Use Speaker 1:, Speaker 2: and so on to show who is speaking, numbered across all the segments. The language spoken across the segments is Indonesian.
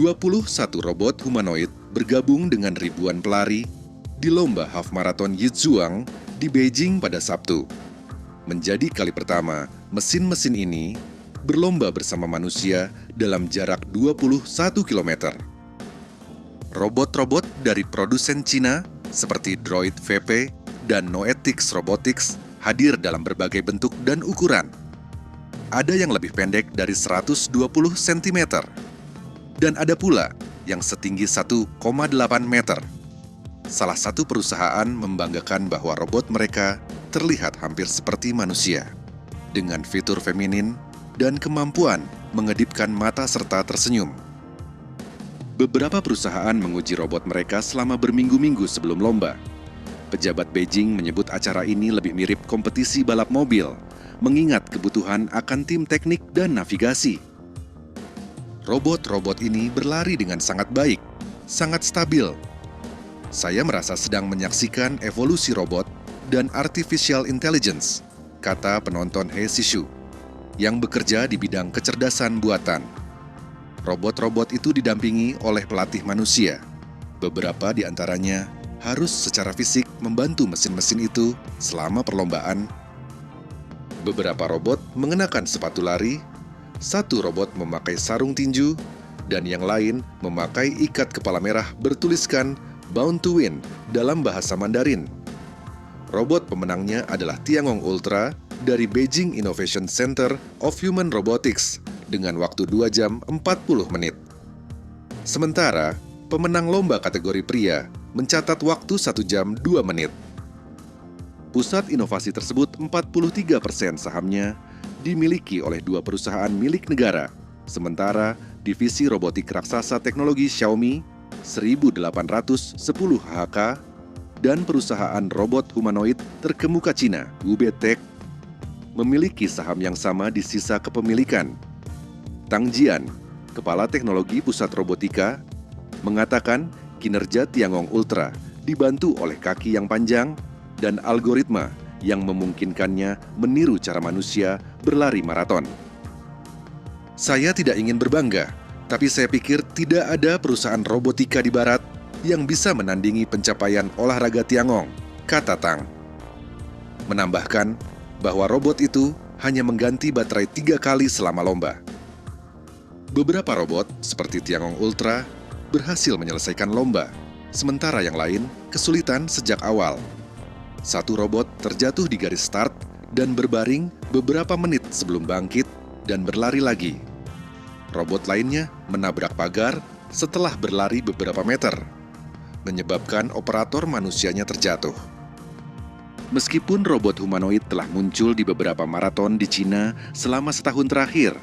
Speaker 1: 21 robot humanoid bergabung dengan ribuan pelari di lomba half marathon Yizhuang di Beijing pada Sabtu. Menjadi kali pertama, mesin-mesin ini berlomba bersama manusia dalam jarak 21 km. Robot-robot dari produsen Cina seperti Droid VP dan Noetix Robotics hadir dalam berbagai bentuk dan ukuran. Ada yang lebih pendek dari 120 cm, dan ada pula yang setinggi 1,8 meter. Salah satu perusahaan membanggakan bahwa robot mereka terlihat hampir seperti manusia, dengan fitur feminin dan kemampuan mengedipkan mata serta tersenyum. Beberapa perusahaan menguji robot mereka selama berminggu-minggu sebelum lomba. Pejabat Beijing menyebut acara ini lebih mirip kompetisi balap mobil, mengingat kebutuhan akan tim teknik dan navigasi. Robot-robot ini berlari dengan sangat baik, sangat stabil. Saya merasa sedang menyaksikan evolusi robot dan artificial intelligence, kata penonton He Sishu, yang bekerja di bidang kecerdasan buatan. Robot-robot itu didampingi oleh pelatih manusia. Beberapa di antaranya harus secara fisik membantu mesin-mesin itu selama perlombaan. Beberapa robot mengenakan sepatu lari, satu robot memakai sarung tinju, dan yang lain memakai ikat kepala merah bertuliskan Bound to Win dalam bahasa Mandarin. Robot pemenangnya adalah Tiangong Ultra dari Beijing Innovation Center of Human Robotics dengan waktu 2 jam 40 menit. Sementara, pemenang lomba kategori pria mencatat waktu 1 jam 2 menit. Pusat inovasi tersebut 43% sahamnya dimiliki oleh 2 perusahaan milik negara, sementara divisi robotik raksasa teknologi Xiaomi 1810 HK dan perusahaan robot humanoid terkemuka Cina, WuBeTech, memiliki saham yang sama di sisa kepemilikan. Tang Jian, Kepala Teknologi Pusat Robotika, mengatakan kinerja Tiangong Ultra dibantu oleh kaki yang panjang dan algoritma yang memungkinkannya meniru cara manusia berlari maraton. Saya tidak ingin berbangga, tapi saya pikir tidak ada perusahaan robotika di barat yang bisa menandingi pencapaian olahraga Tiangong, kata Tang. Menambahkan bahwa robot itu hanya mengganti baterai 3 kali selama lomba. Beberapa robot, seperti Tiangong Ultra, berhasil menyelesaikan lomba, sementara yang lain kesulitan sejak awal. Satu robot terjatuh di garis start dan berbaring beberapa menit sebelum bangkit dan berlari lagi. Robot lainnya menabrak pagar setelah berlari beberapa meter, menyebabkan operator manusianya terjatuh. Meskipun robot humanoid telah muncul di beberapa maraton di Cina selama setahun terakhir,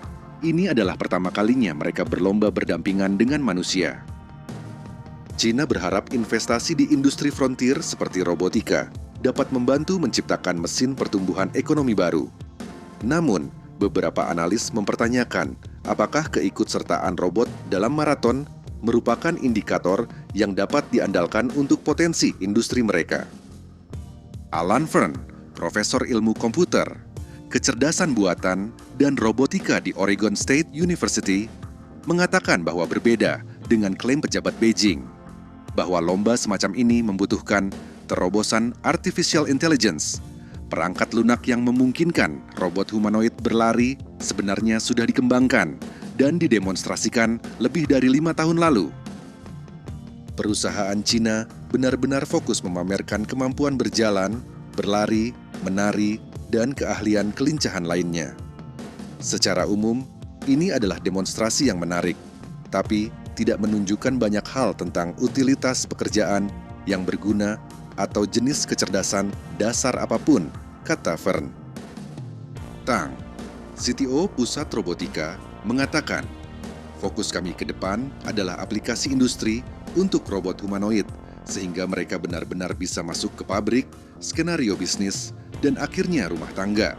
Speaker 1: ini adalah pertama kalinya mereka berlomba berdampingan dengan manusia. Cina berharap investasi di industri frontier seperti robotika dapat membantu menciptakan mesin pertumbuhan ekonomi baru. Namun, beberapa analis mempertanyakan apakah keikutsertaan robot dalam maraton merupakan indikator yang dapat diandalkan untuk potensi industri mereka. Alan Fern, profesor ilmu komputer, kecerdasan buatan, dan robotika di Oregon State University, mengatakan bahwa berbeda dengan klaim pejabat Beijing, bahwa lomba semacam ini membutuhkan terobosan artificial intelligence. Perangkat lunak yang memungkinkan robot humanoid berlari sebenarnya sudah dikembangkan dan didemonstrasikan lebih dari 5 tahun lalu. Perusahaan Cina benar-benar fokus memamerkan kemampuan berjalan, berlari, menari, dan keahlian kelincahan lainnya. Secara umum, ini adalah demonstrasi yang menarik, tapi tidak menunjukkan banyak hal tentang utilitas pekerjaan yang berguna atau jenis kecerdasan dasar apapun, kata Fern. Tang, CTO Pusat Robotika, mengatakan, fokus kami ke depan adalah aplikasi industri untuk robot humanoid, sehingga mereka benar-benar bisa masuk ke pabrik, skenario bisnis, dan akhirnya rumah tangga.